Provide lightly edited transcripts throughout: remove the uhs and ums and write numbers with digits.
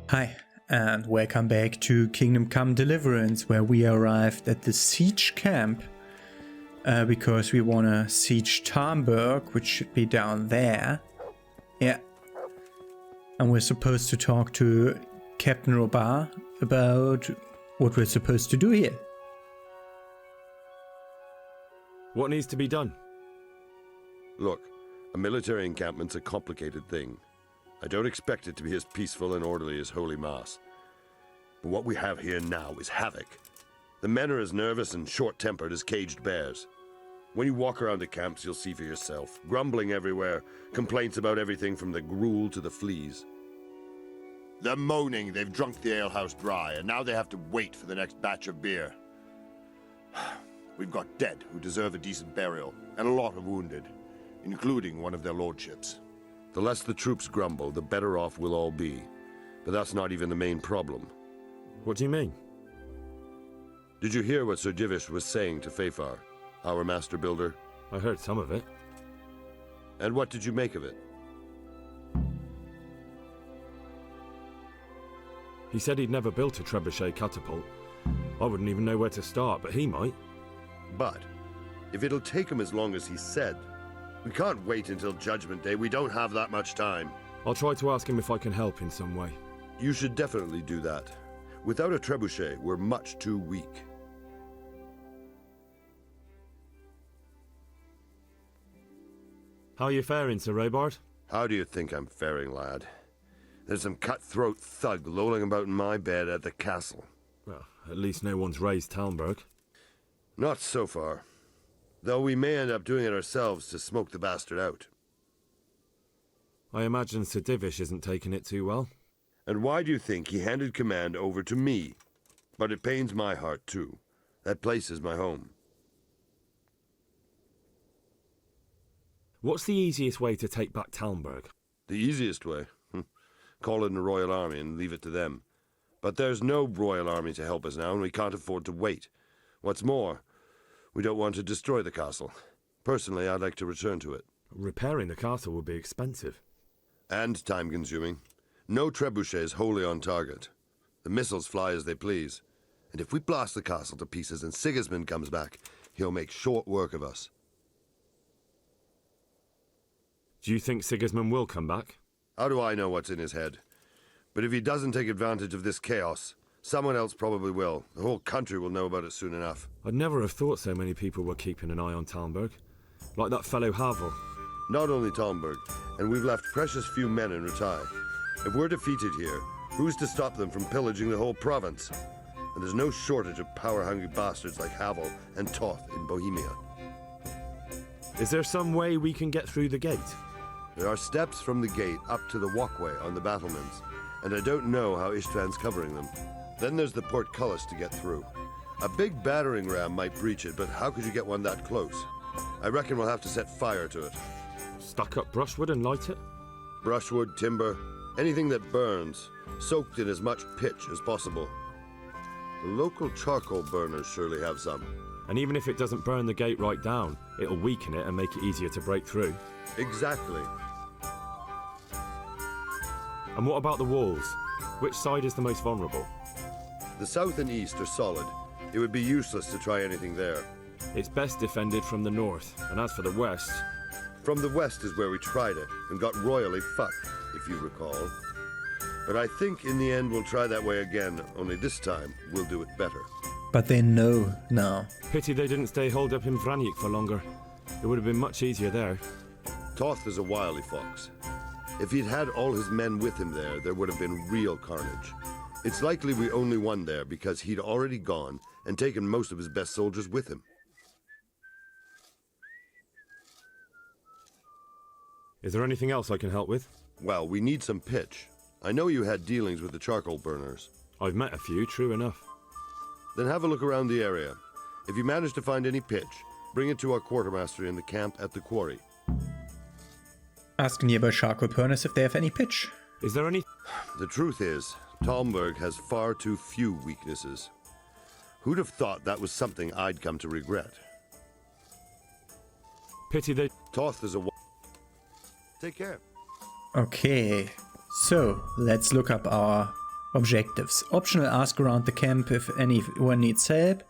Hi, and welcome back to Kingdom Come Deliverance, where we arrived at the siege camp because we want to siege Tarnberg, which should be down there. Yeah. And we're supposed to talk to Captain Robert about what we're supposed to do here. What needs to be done? Look, a military encampment's a complicated thing. I don't expect it to be as peaceful and orderly as Holy Mass. But what we have here now is havoc. The men are as nervous and short-tempered as caged bears. When you walk around the camps, you'll see for yourself. Grumbling everywhere, complaints about everything from the gruel to the fleas. They're moaning they've drunk the alehouse dry, and now they have to wait for the next batch of beer. We've got dead who deserve a decent burial, and a lot of wounded, including one of their lordships. The less the troops grumble, the better off we'll all be. But that's not even the main problem. What do you mean? Did you hear what Sir Divish was saying to Feifar, our master builder? I heard some of it. And what did you make of it? He said he'd never built a trebuchet catapult. I wouldn't even know where to start, but he might. But if it'll take him as long as he said, we can't wait until Judgment Day. We don't have that much time. I'll try to ask him if I can help in some way. You should definitely do that. Without a trebuchet, we're much too weak. How are you faring, Sir Robert? How do you think I'm faring, lad? There's some cutthroat thug lolling about in my bed at the castle. Well, at least no one's raised Talmberg. Not so far. Though we may end up doing it ourselves to smoke the bastard out. I imagine Sir Divish isn't taking it too well. And why do you think he handed command over to me? But it pains my heart, too. That place is my home. What's the easiest way to take back Talmberg? The easiest way? Call in the Royal Army and leave it to them. But there's no Royal Army to help us now, and we can't afford to wait. What's more, we don't want to destroy the castle. Personally, I'd like to return to it. Repairing the castle would be expensive. And time-consuming. No trebuchet is wholly on target. The missiles fly as they please. And if we blast the castle to pieces and Sigismund comes back, he'll make short work of us. Do you think Sigismund will come back? How do I know what's in his head? But if he doesn't take advantage of this chaos, someone else probably will. The whole country will know about it soon enough. I'd never have thought so many people were keeping an eye on Talmberg. Like that fellow Havel. Not only Talmberg, and we've left precious few men in Ratai. If we're defeated here, who's to stop them from pillaging the whole province? And there's no shortage of power-hungry bastards like Havel and Toth in Bohemia. Is there some way we can get through the gate? There are steps from the gate up to the walkway on the battlements, and I don't know how Ishtvan's covering them. Then there's the portcullis to get through. A big battering ram might breach it, but how could you get one that close? I reckon we'll have to set fire to it. Stack up brushwood and light it? Brushwood, timber, anything that burns, soaked in as much pitch as possible. The local charcoal burners surely have some. And even if it doesn't burn the gate right down, it'll weaken it and make it easier to break through. Exactly. And what about the walls? Which side is the most vulnerable? The south and east are solid. It would be useless to try anything there. It's best defended from the north, and as for the west... From the west is where we tried it, and got royally fucked, if you recall. But I think in the end we'll try that way again, only this time we'll do it better. But they know now. Pity they didn't stay holed up in Vranic for longer. It would have been much easier there. Toth is a wily fox. If he'd had all his men with him there would have been real carnage. It's likely we only won there because he'd already gone and taken most of his best soldiers with him. Is there anything else I can help with? Well, we need some pitch. I know you had dealings with the charcoal burners. I've met a few, true enough. Then have a look around the area. If you manage to find any pitch, bring it to our quartermaster in the camp at the quarry. Ask nearby charcoal burners if they have any pitch. Is there any... The truth is, Talmberg has far too few weaknesses. Who'd have thought that was something I'd come to regret? Pity they... Toth is a... Take care. Okay, so let's look up our Objectives. Optional, ask around the camp if anyone needs help.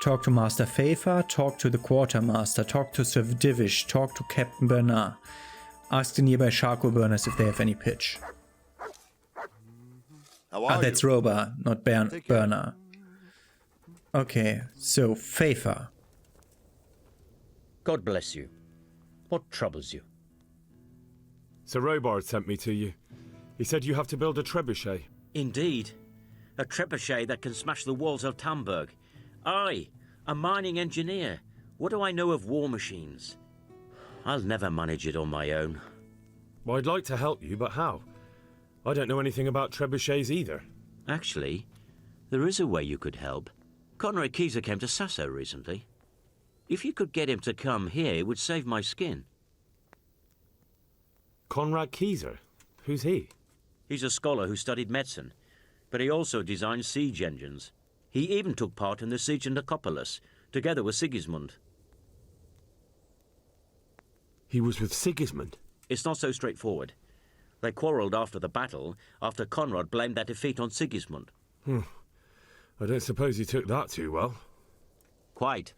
Talk to Master Fafa, talk to the quartermaster, talk to Sir Divish, talk to Captain Bernard. Ask the nearby charcoal burners if they have any pitch. That's Roba, not Bernard. Okay, so Fafa. God bless you. What troubles you? Sir Robard sent me to you. He said you have to build a trebuchet. Indeed. A trebuchet that can smash the walls of Tamburg. I, a mining engineer. What do I know of war machines? I'll never manage it on my own. Well, I'd like to help you, but how? I don't know anything about trebuchets either. Actually, there is a way you could help. Conrad Kieser came to Sasso recently. If you could get him to come here, it would save my skin. Conrad Kieser? Who's he? He's a scholar who studied medicine, but he also designed siege engines. He even took part in the siege of Nicopolis, together with Sigismund. He was with Sigismund? It's not so straightforward. They quarrelled after the battle, after Conrad blamed their defeat on Sigismund. I don't suppose he took that too well. Quite.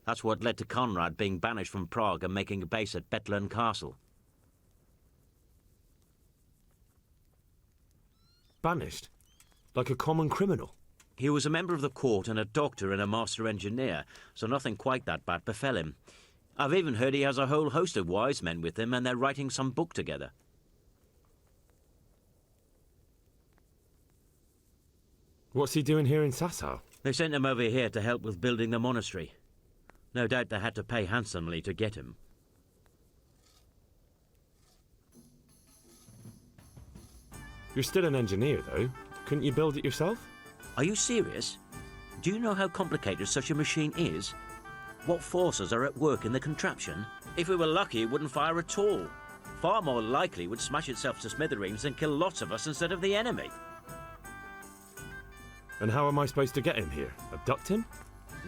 That's what led to Conrad being banished from Prague and making a base at Betlen Castle. Banished? Like a common criminal? He was a member of the court and a doctor and a master engineer, so nothing quite that bad befell him. I've even heard he has a whole host of wise men with him and they're writing some book together. What's he doing here in Sassau? They sent him over here to help with building the monastery. No doubt they had to pay handsomely to get him. You're still an engineer, though. Couldn't you build it yourself? Are you serious? Do you know how complicated such a machine is? What forces are at work in the contraption? If we were lucky, it wouldn't fire at all. Far more likely, it would smash itself to smithereens and kill lots of us instead of the enemy. And how am I supposed to get him here? Abduct him?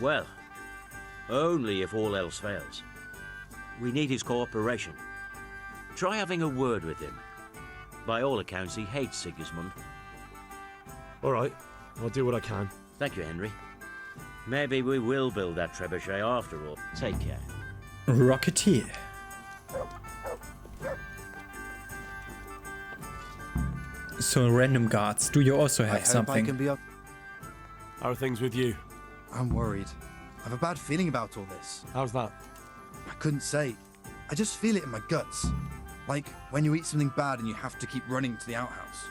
Well, only if all else fails. We need his cooperation. Try having a word with him. By all accounts, he hates Sigismund. All right, I'll do what I can. Thank you, Henry. Maybe we will build that trebuchet after all. Take care. Rocketeer. So, random guards, do you also have something? How are things with you? I'm worried. I have a bad feeling about all this. How's that? I couldn't say. I just feel it in my guts. Like when you eat something bad and you have to keep running to the outhouse.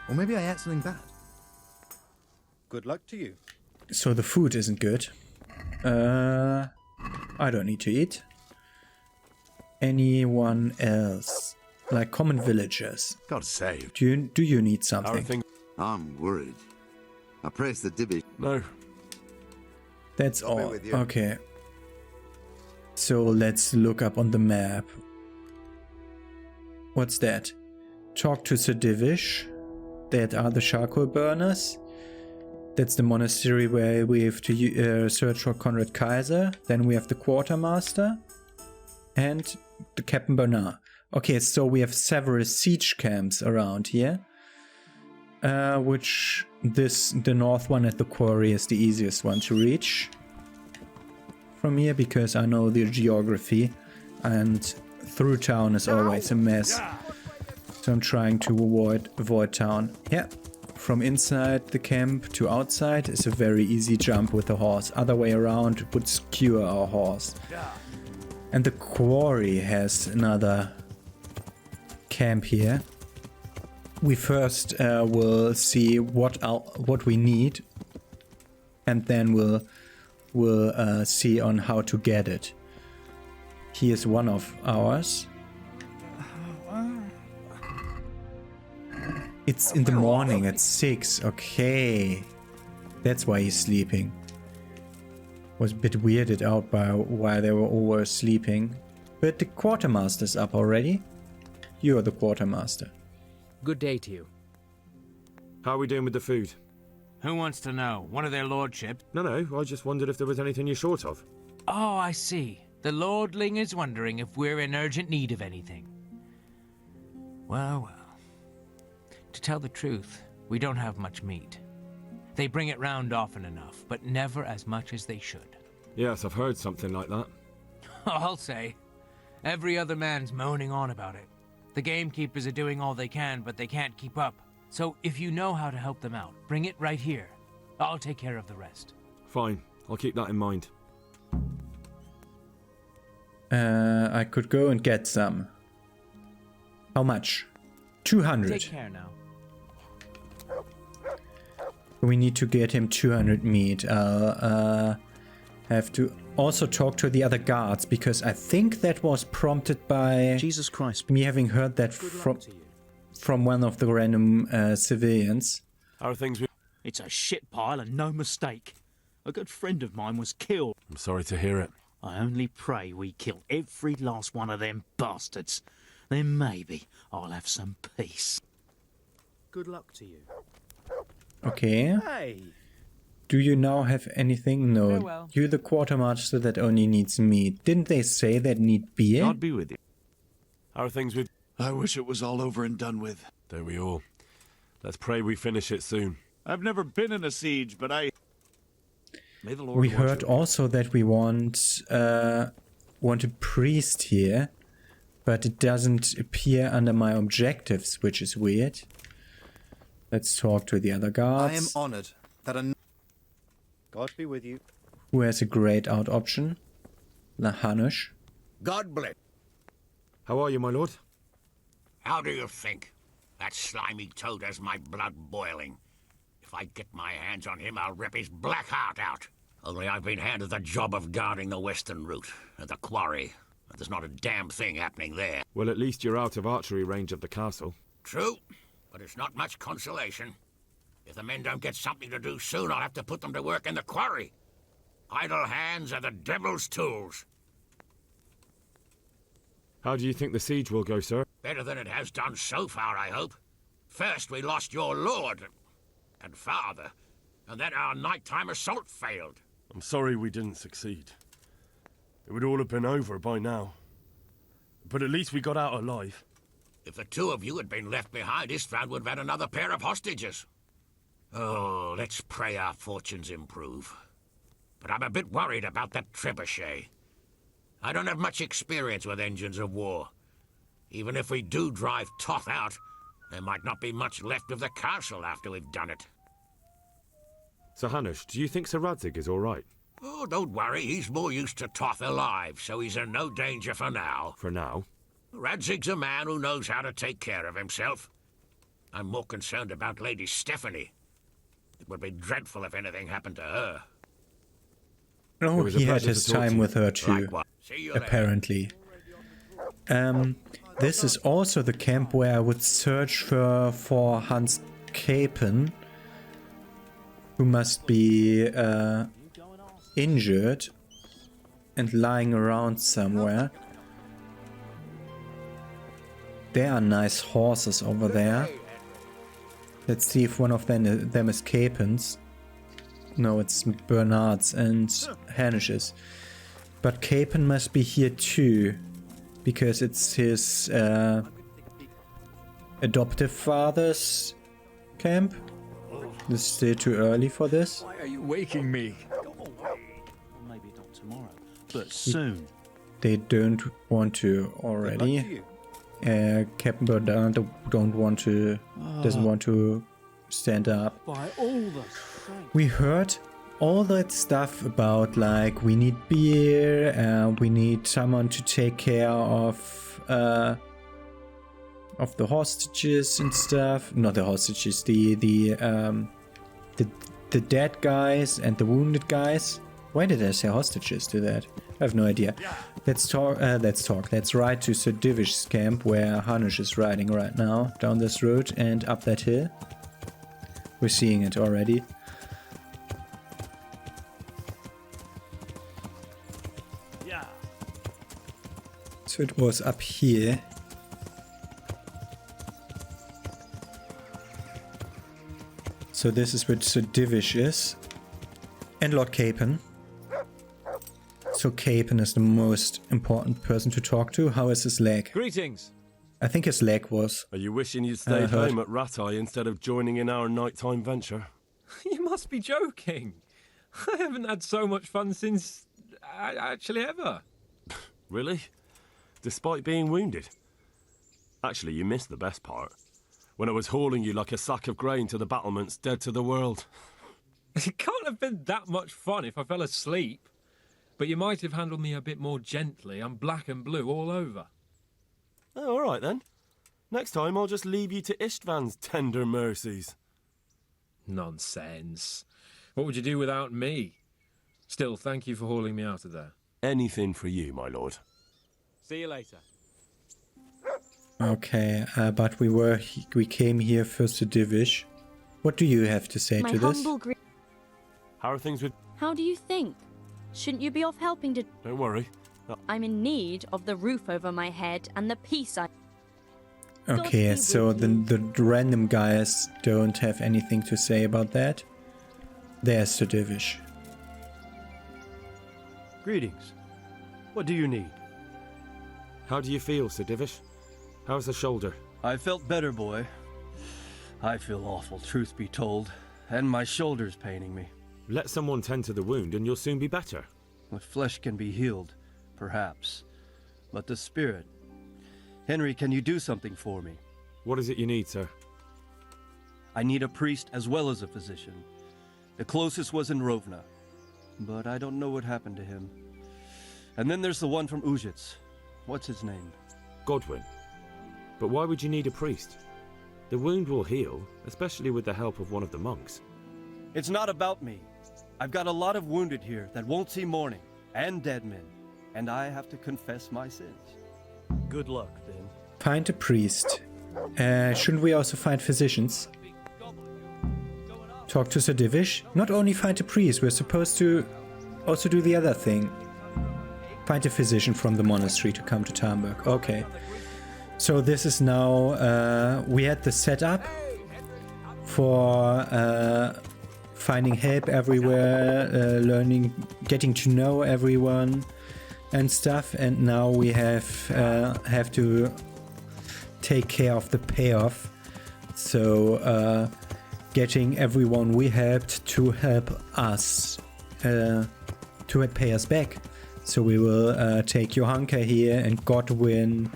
Or maybe I ate something bad. Good luck to you. So the food isn't good. I don't need to eat. Anyone else? Like common villagers. God save. Do you need How are something? things? I'm worried. I press the divvy. No. That's I'll be all. with you. Okay. So let's look up on the map. What's that? Talk to Sir Divish. That are the charcoal burners. That's the monastery where we have to search for Conrad Kaiser. Then we have the quartermaster. And the Captain Bernard. Okay, so we have several siege camps around here. Which the north one at the quarry is the easiest one to reach from here because I know the geography and through town is always a mess. So I'm trying to avoid town. Yeah, from inside the camp to outside is a very easy jump with the horse. Other way around would skewer our horse. And the quarry has another camp here. We first will see what we need, and then we'll see on how to get it. Here's one of ours. It's in the morning at 6. Okay, that's why he's sleeping. Was a bit weirded out by why they were all sleeping, but the quartermaster's up already. You're the quartermaster. Good day to you. How are we doing with the food? Who wants to know? One of their lordships? No, I just wondered if there was anything you're short of. Oh, I see. The lordling is wondering if we're in urgent need of anything. Well. To tell the truth, We don't have much meat. They bring it round often enough, but never as much as they should. Yes, I've heard something like that. I'll say. Every other man's moaning on about it. The gamekeepers are doing all they can, but they can't keep up. So if you know how to help them out, bring it right here. I'll take care of the rest. Fine, I'll keep that in mind. I could go and get some. How much? 200. Take care now. We need to get him 200 meat. I'll have to also talk to the other guards, because I think that was prompted by Jesus Christ. me having heard that from one of the random civilians. How are things with... It's a shit pile and no mistake. A good friend of mine was killed. I'm sorry to hear it. I only pray we kill every last one of them bastards. Then maybe I'll have some peace. Good luck to you. Okay. Hey! Do you now have anything? No. Farewell. You're the quartermaster that only needs meat. Didn't they say that need beer? God be with you. How are things with... I wish it was all over and done with. There we all. Let's pray we finish it soon. I've never been in a siege, but May the Lord We watch heard over you. also that we want a priest here, but it doesn't appear under my objectives, which is weird. Let's talk to the other guards. I am honored that God be with you. Who has a grayed out option? Lahanush. God bless. How are you, my lord? How do you think? That slimy toad has my blood boiling. If I get my hands on him, I'll rip his black heart out. Only I've been handed the job of guarding the western route at the quarry. And there's not a damn thing happening there. Well, at least you're out of archery range of the castle. True, but it's not much consolation. If the men don't get something to do soon, I'll have to put them to work in the quarry. Idle hands are the devil's tools. How do you think the siege will go, sir? Better than it has done so far, I hope. First we lost your lord and father, and then our nighttime assault failed. I'm sorry we didn't succeed. It would all have been over by now. But at least we got out alive. If the two of you had been left behind, Istvan would have had another pair of hostages. Oh, let's pray our fortunes improve. But I'm a bit worried about that trebuchet. I don't have much experience with engines of war. Even if we do drive Toth out, there might not be much left of the castle after we've done it. Sir Hanush, do you think Sir Radzig is all right? Oh, don't worry, he's more used to Toth alive, so he's in no danger for now. For now? Radzig's a man who knows how to take care of himself. I'm more concerned about Lady Stephanie. It would be dreadful if anything happened to her. Oh, was a he had pleasure his to talk to time you. with her too, Likewise. See you later. apparently. This is also the camp where I would search for Hans Capen, who must be injured and lying around somewhere. There are nice horses over there. Let's see if one of them is Capen's. No, it's Bernard's and Hanish's. But Capen must be here too, because it's his adoptive father's camp. It's still too early for this. Why are you waking me? Maybe not tomorrow, but soon. They don't want to already. Captain Bernard doesn't want to stand up. By all the... We heard all that stuff about, like, we need beer, we need someone to take care of the hostages and stuff. Not the hostages, the dead guys and the wounded guys. Why did I say hostages to that? I have no idea. Let's talk. Let's ride to Sir Divish's camp, where Hanush is riding right now, down this road and up that hill. We're seeing it already. So it was up here. So this is where Sir Divish is. And Lord Capen. So Capen is the most important person to talk to. How is his leg? Greetings! I think his leg was. Are you wishing you'd stayed hurt. home at Rattay instead of joining in our nighttime venture? You must be joking. I haven't had so much fun since... actually ever. Really? Despite being wounded? Actually, you missed the best part. When I was hauling you like a sack of grain to the battlements, dead to the world. It can't have been that much fun if I fell asleep. But you might have handled me a bit more gently. I'm black and blue all over. Oh, all right then. Next time I'll just leave you to Istvan's tender mercies. Nonsense. What would you do without me? Still, thank you for hauling me out of there. Anything for you, my lord. See you later. Okay, but we came here first to Divish. What do you have to say to this? How are things with... How do you think? Shouldn't you be off helping to... Don't worry. I'm in need of the roof over my head and the peace I... Okay, so the random guys don't have anything to say about that. There's Sir Divish. Greetings. What do you need? How do you feel, Sir Divish? How's the shoulder? I felt better, boy. I feel awful, truth be told, and my shoulder's paining me. Let someone tend to the wound and you'll soon be better. The flesh can be healed, perhaps, but the spirit... Henry, can you do something for me? What is it you need, sir? I need a priest as well as a physician. The closest was in Rovna, but I don't know what happened to him. And then there's the one from Ujits. What's his name? Godwin. But why would you need a priest? The wound will heal, especially with the help of one of the monks. It's not about me. I've got a lot of wounded here that won't see morning, and dead men, and I have to confess my sins. Good luck, then. Find a priest. Shouldn't we also find physicians? Talk to Sir Divish? Not only find a priest, we're supposed to also do the other thing. Find a physician from the monastery to come to Tarnberg. Okay. So this is now... we had the setup for finding help everywhere, getting to know everyone and stuff, and now we have to take care of the payoff. So getting everyone we helped to help us, to pay us back. So we will take Johanka here and Godwin.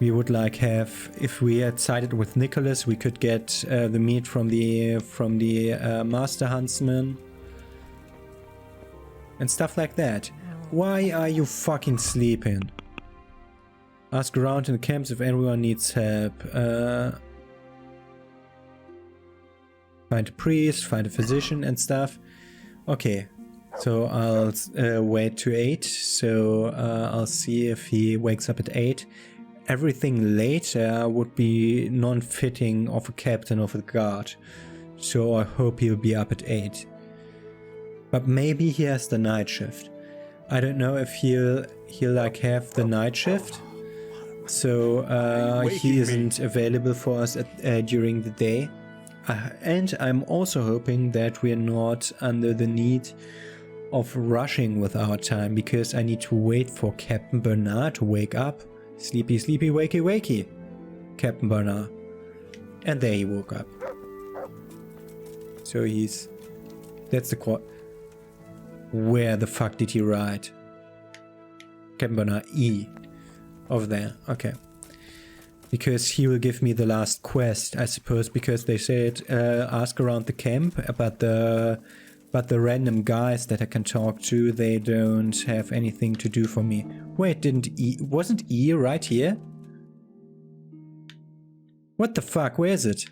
We would like have, if we had sided with Nicholas, we could get the meat from the master huntsman and stuff like that. Why are you fucking sleeping? Ask around in the camps if anyone needs help. Find a priest, find a physician and stuff. Okay, so I'll wait to 8. So I'll see if he wakes up at 8. Everything later would be non-fitting of a captain of the guard. So I hope he'll be up at 8. But maybe he has the night shift. I don't know if he'll like have the night shift. So he isn't available for us during the day. And I'm also hoping that we're not under the need of rushing with our time, because I need to wait for Captain Bernard to wake up. Sleepy, sleepy, wakey, wakey. Captain Bernard. And there he woke up. So that's the quad. Where the fuck did he ride? Captain Bernard E. Over there. Okay. Because he will give me the last quest, I suppose, because they said ask around the camp about the random guys that I can talk to. They don't have anything to do for me. Wait, wasn't E right here? What the fuck? Where is it?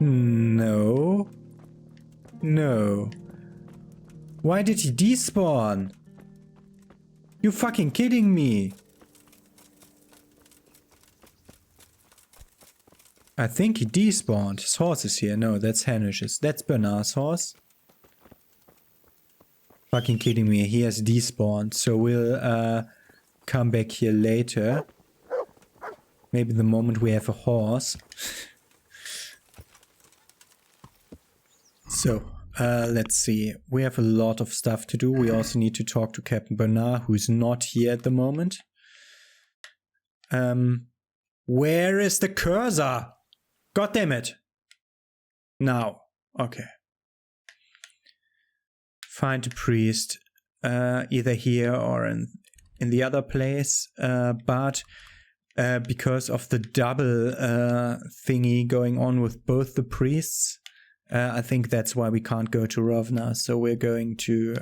No. No. Why did he despawn? You fucking kidding me? I think he despawned. His horse is here. No, that's Henrich's. That's Bernard's horse. Fucking kidding me. He has despawned. So we'll come back here later. Maybe the moment we have a horse. So, let's see. We have a lot of stuff to do. We also need to talk to Captain Bernard, who's not here at the moment. Where is the cursor? God damn it. Now. Okay. Find a priest, either here or in the other place. But because of the double thingy going on with both the priests, I think that's why we can't go to Rovna. So we're going to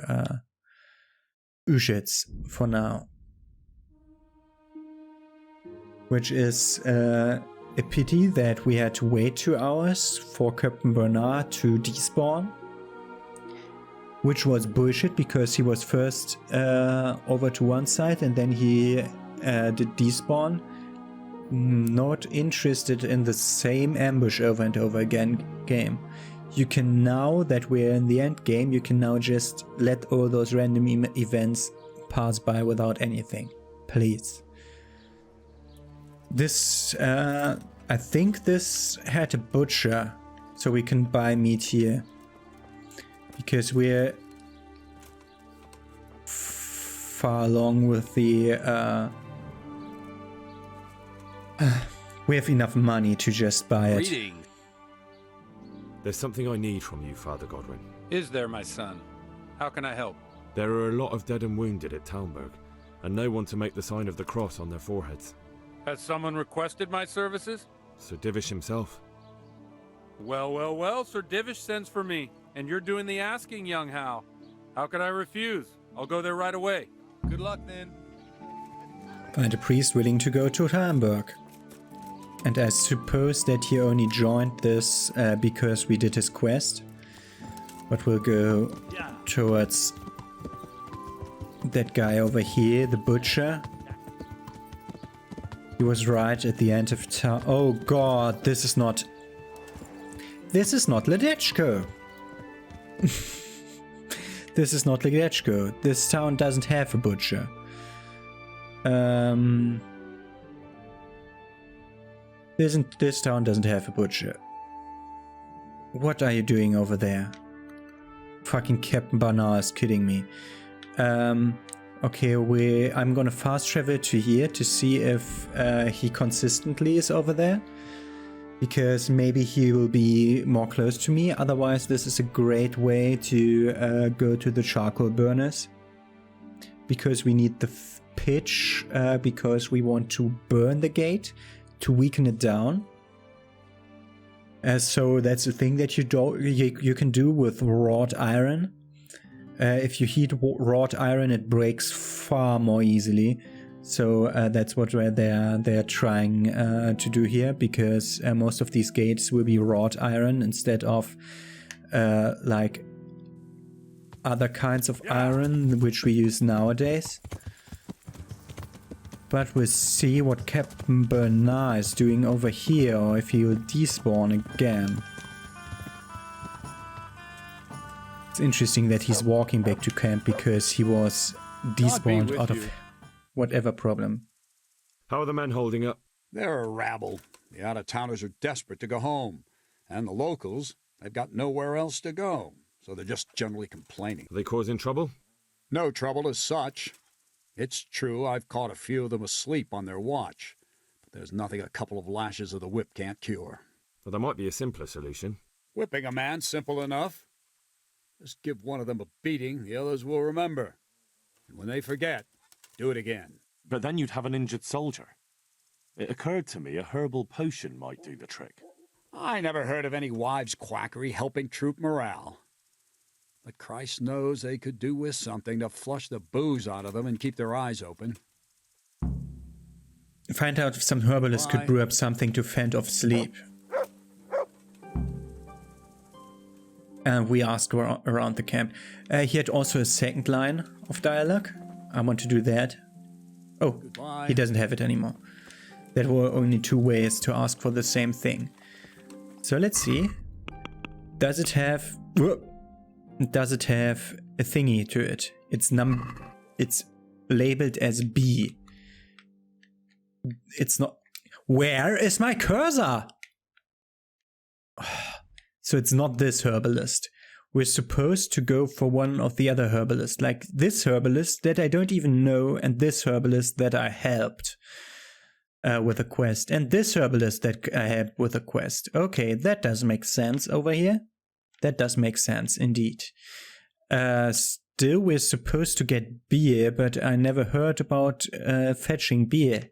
Ushitz for now. Which is a pity that we had to wait 2 hours for Captain Bernard to despawn. Which was bullshit because he was first over to one side and then he did despawn. Not interested in the same ambush over and over again game. You can now that we're in the end game, you can now just let all those random events pass by without anything. Please. This, I think this had a butcher, so we can buy meat here. Because we're far along with the, we have enough money to just buy it. Greetings. There's something I need from you, Father Godwin. Is there, my son? How can I help? There are a lot of dead and wounded at Talmberg, and no one to make the sign of the cross on their foreheads. Has someone requested my services? Sir Divish himself. Well, Sir Divish sends for me, and you're doing the asking, young Hal. How could I refuse? I'll go there right away. Good luck, then. Find a priest willing to go to Talmberg. And I suppose that he only joined this because we did his quest. But we'll go towards that guy over here, the butcher. He was right at the end of town. Oh god, this is not Ledechko. This is not Ledechko. This town doesn't have a butcher. This town doesn't have a butcher. What are you doing over there? Fucking Captain Bernard is kidding me. Okay, I'm gonna fast travel to here to see if he consistently is over there. Because maybe he will be more close to me. Otherwise, this is a great way to go to the charcoal burners. Because we need the pitch, because we want to burn the gate to weaken it down. So that's the thing that you can do with wrought iron. If you heat wrought iron, it breaks far more easily. So that's what they're trying to do here, because most of these gates will be wrought iron instead of like other kinds of iron which we use nowadays. But we'll see what Captain Bernard is doing over here, or if he will despawn again. It's interesting that he's walking back to camp because he was despawned out of whatever problem. How are the men holding up? They're a rabble. The out-of-towners are desperate to go home. And the locals, they've got nowhere else to go. So they're just generally complaining. Are they causing trouble? No trouble as such. It's true I've caught a few of them asleep on their watch. But there's nothing a couple of lashes of the whip can't cure. Well, there might be a simpler solution. Whipping a man, simple enough. Just give one of them a beating, the others will remember. And when they forget, do it again. But then you'd have an injured soldier. It occurred to me a herbal potion might do the trick. I never heard of any wives' quackery helping troop morale. But Christ knows they could do with something to flush the booze out of them and keep their eyes open. Find out if some herbalist could brew up something to fend off sleep. We asked around the camp. He had also a second line of dialogue. I want to do that. Oh, goodbye. He doesn't have it anymore. There were only 2 ways to ask for the same thing. So let's see. Does it have a thingy to it? It's labeled as B. It's not. Where is my cursor? So it's not this herbalist. we're supposed to go for one of the other herbalists, like this herbalist that I don't even know, and this herbalist that I helped with a quest, and this herbalist that I helped with a quest. Okay, that does make sense over here. That does make sense indeed. Still, we're supposed to get beer, but I never heard about fetching beer.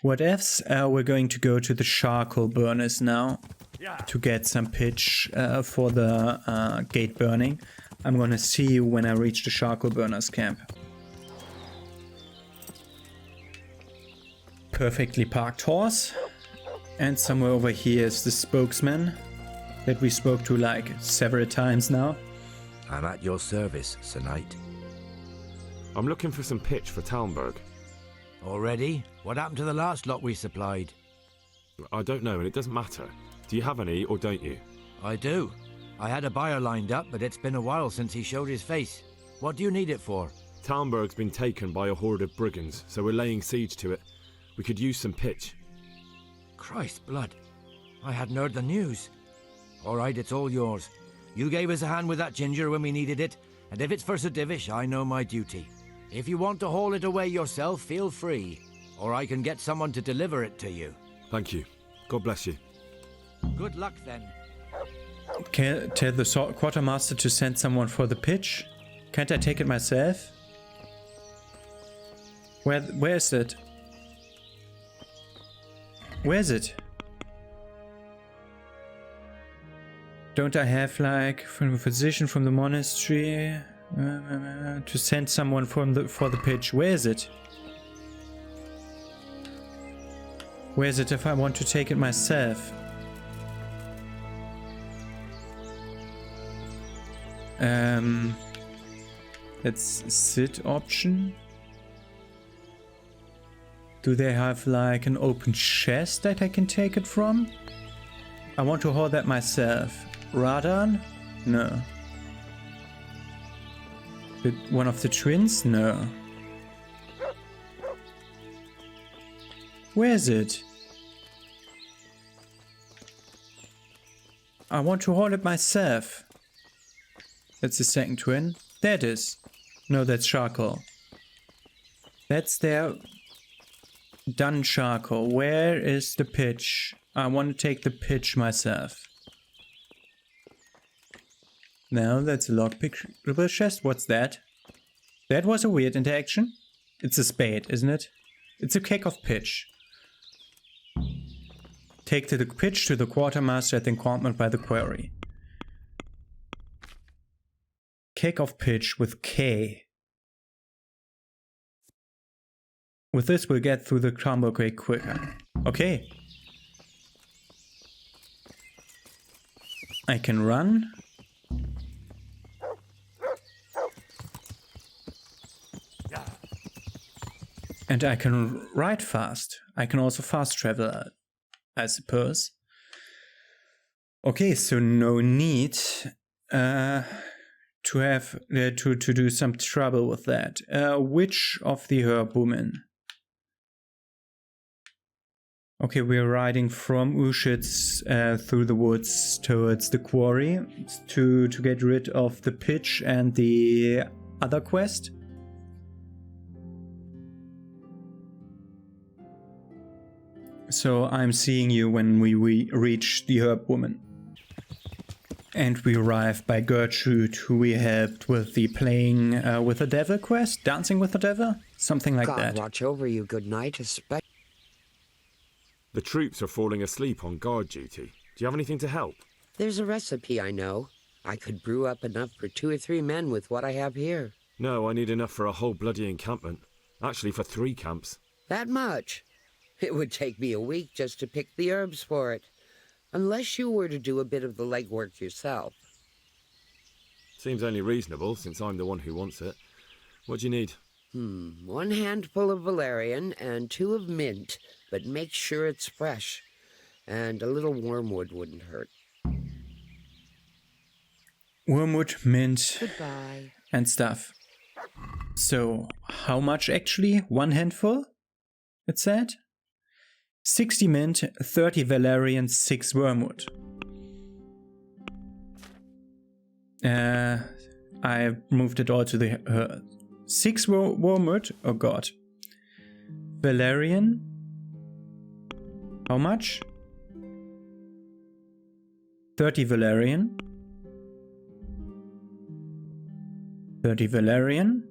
What else? We're going to go to the charcoal burners now to get some pitch for the gate burning. I'm gonna see you when I reach the charcoal burners camp. Perfectly parked horse. And somewhere over here is the spokesman that we spoke to like several times now. I'm at your service, Sir Knight. I'm looking for some pitch for Talmberg. Already? What happened to the last lot we supplied? I don't know, and it doesn't matter. Do you have any, or don't you? I do. I had a buyer lined up, but it's been a while since he showed his face. What do you need it for? Talmberg's been taken by a horde of brigands, so we're laying siege to it. We could use some pitch. Christ blood. I hadn't heard the news. All right, it's all yours. You gave us a hand with that ginger when we needed it, and if it's for Sir Divish, I know my duty. If you want to haul it away yourself, feel free, or I can get someone to deliver it to you. Thank you. God bless you. Good luck then. Can I tell the quartermaster to send someone for the pitch? Can't I take it myself? Where is it? Where is it? Don't I have like from a physician from the monastery to send someone for the pitch? Where is it? Where is it if I want to take it myself? Let's sit option. Do they have like an open chest that I can take it from? I want to hold that myself. Radan? No. One of the twins? No. Where is it? I want to hold it myself. That's the second twin. There it is. No, that's charcoal. That's their done charcoal. Where is the pitch? I want to take the pitch myself. No, that's a lockpick chest. What's that? That was a weird interaction. It's a spade, isn't it? It's a cake of pitch. Take the pitch to the quartermaster at the encampment by the quarry. Cake of pitch with K. With this, we'll get through the Talmberg way quicker. Okay. I can run. And I can ride fast. I can also fast travel, I suppose. Okay, so no need to have to do some trouble with that. Which of the herb women? Okay, we're riding from Ushitz through the woods towards the quarry to get rid of the pitch and the other quest. So I'm seeing you when we reach the herb woman. And we arrive by Gertrude, who we helped with the playing with the devil quest, dancing with the devil, something like that. God watch over you, good night, especially. The troops are falling asleep on guard duty. Do you have anything to help? There's a recipe I know. I could brew up enough for 2 or 3 men with what I have here. No, I need enough for a whole bloody encampment. Actually, for 3 camps. That much? It would take me a week just to pick the herbs for it. Unless you were to do a bit of the legwork yourself. Seems only reasonable, since I'm the one who wants it. What do you need? 1 handful of valerian and 2 of mint, but make sure it's fresh. And a little wormwood wouldn't hurt. Wormwood, mint, Goodbye. And stuff. So, how much actually? 1 handful? It said? 60 mint, 30 valerian, 6 wormwood. I moved it all to the 6 wormwood. Oh god. Valerian. How much? 30 Valerian. 30 Valerian.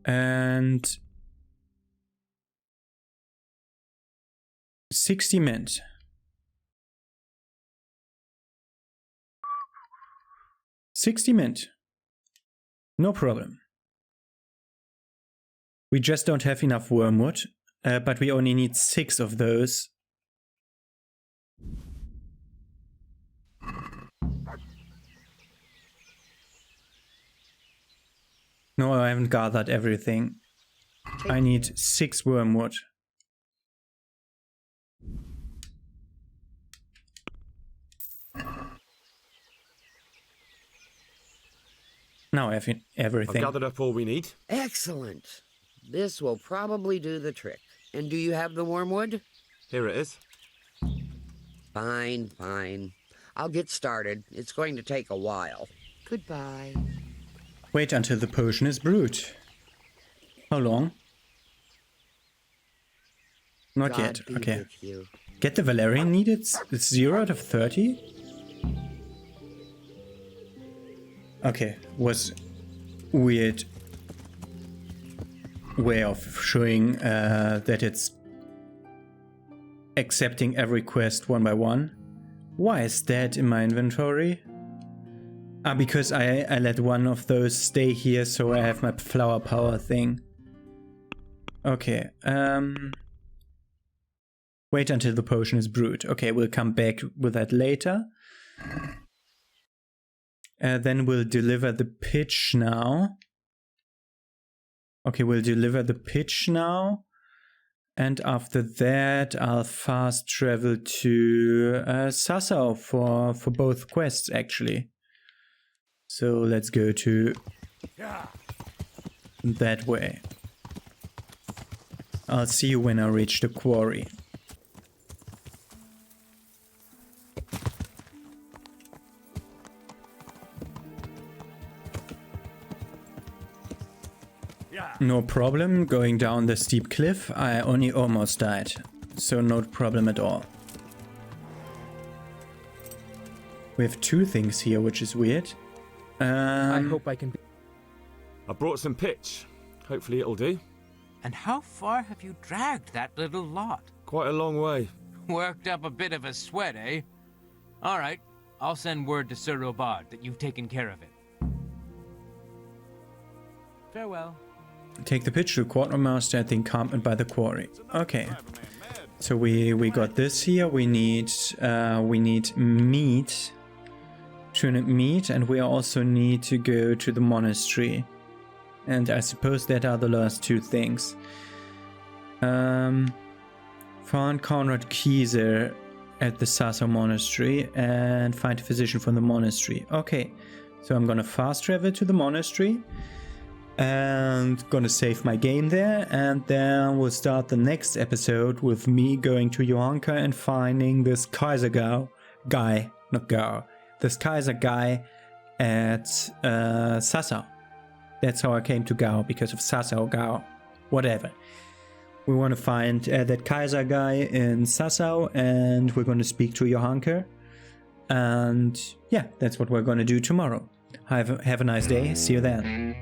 And 60 mint. No problem. We just don't have enough wormwood, but we only need 6 of those. No, I haven't gathered everything. I need 6 wormwood. Now I have everything. I've gathered up all we need. Excellent. This will probably do the trick. And do you have the wormwood? Here it is. Fine, fine. I'll get started. It's going to take a while. Goodbye. Wait until the potion is brewed. How long? Not God yet. be Okay. with you. Get the Valerian needed? It's 0 out of 30? Okay, was weird way of showing that it's accepting every quest one by one. Why is that in my inventory? Ah, because I let one of those stay here, so I have my flower power thing. Okay, wait until the potion is brewed. Okay, we'll come back with that later. Then we'll deliver the pitch now. Okay, we'll deliver the pitch now. And after that, I'll fast travel to Sassau for both quests, actually. So let's go to that way. I'll see you when I reach the quarry. No problem going down the steep cliff. I only almost died, so no problem at all. We have 2 things here, which is weird. I hope I can... I brought some pitch. Hopefully it'll do. And how far have you dragged that little lot? Quite a long way. Worked up a bit of a sweat, eh? All right, I'll send word to Sir Robard that you've taken care of it. Farewell. Take the pitch to quartermaster at the encampment by the quarry. Okay. So we got this here. We need meat. Turnip meat, and we also need to go to the monastery. And I suppose that are the last 2 things. Found Conrad Kieser at the Sassau monastery and find a physician from the monastery. Okay, so I'm gonna fast travel to the monastery and gonna save my game there, and then we'll start the next episode with me going to Johanka and finding this Kaiser guy at Sassau. That's how I came to Gao, because of Sassau Gao. Whatever. We want to find that Kaiser guy in Sassau, and we're going to speak to Johanka. And yeah, that's what we're going to do tomorrow. Have a nice day. See you then.